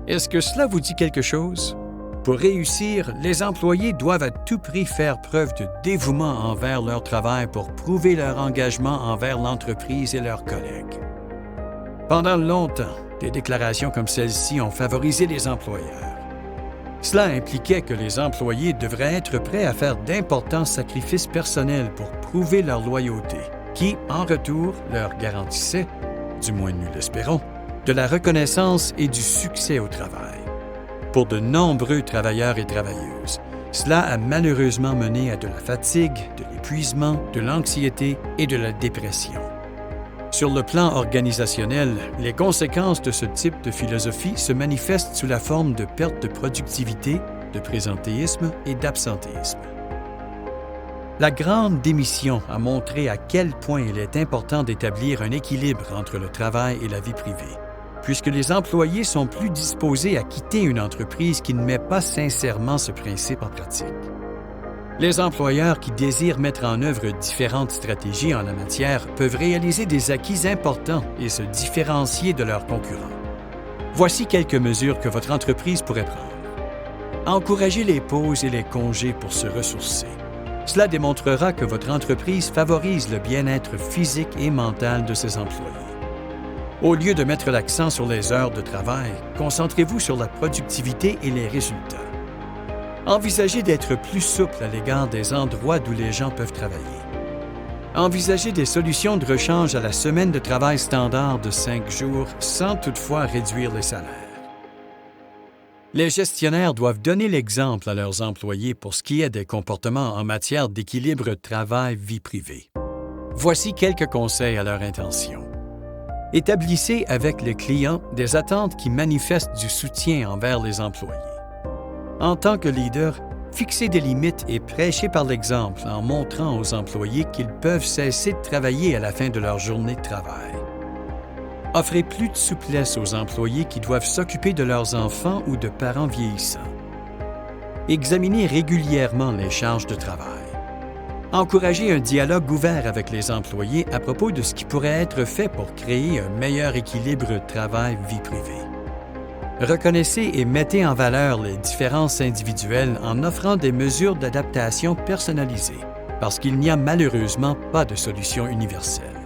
Est-ce que cela vous dit quelque chose? Pour réussir, les employés doivent à tout prix faire preuve de dévouement envers leur travail pour prouver leur engagement envers l'entreprise et leurs collègues. Pendant longtemps, des déclarations comme celle-ci ont favorisé les employeurs. Cela impliquait que les employés devraient être prêts à faire d'importants sacrifices personnels pour prouver leur loyauté, qui, en retour, leur garantissait, du moins nous l'espérons, de la reconnaissance et du succès au travail. Pour de nombreux travailleurs et travailleuses, cela a malheureusement mené à de la fatigue, de l'épuisement, de l'anxiété et de la dépression. Sur le plan organisationnel, les conséquences de ce type de philosophie se manifestent sous la forme de perte de productivité, de présentéisme et d'absentéisme. La grande démission a montré à quel point il est important d'établir un équilibre entre le travail et la vie privée, puisque les employés sont plus disposés à quitter une entreprise qui ne met pas sincèrement ce principe en pratique. Les employeurs qui désirent mettre en œuvre différentes stratégies en la matière peuvent réaliser des acquis importants et se différencier de leurs concurrents. Voici quelques mesures que votre entreprise pourrait prendre. Encouragez les pauses et les congés pour se ressourcer. Cela démontrera que votre entreprise favorise le bien-être physique et mental de ses employés. Au lieu de mettre l'accent sur les heures de travail, concentrez-vous sur la productivité et les résultats. Envisagez d'être plus souple à l'égard des endroits d'où les gens peuvent travailler. Envisagez des solutions de rechange à la semaine de travail standard de 5 jours sans toutefois réduire les salaires. Les gestionnaires doivent donner l'exemple à leurs employés pour ce qui est des comportements en matière d'équilibre travail-vie privée. Voici quelques conseils à leur intention. Établissez avec les clients des attentes qui manifestent du soutien envers les employés. En tant que leader, fixez des limites et prêchez par l'exemple en montrant aux employés qu'ils peuvent cesser de travailler à la fin de leur journée de travail. Offrez plus de souplesse aux employés qui doivent s'occuper de leurs enfants ou de parents vieillissants. Examinez régulièrement les charges de travail. Encouragez un dialogue ouvert avec les employés à propos de ce qui pourrait être fait pour créer un meilleur équilibre travail-vie privée. Reconnaissez et mettez en valeur les différences individuelles en offrant des mesures d'adaptation personnalisées, parce qu'il n'y a malheureusement pas de solution universelle.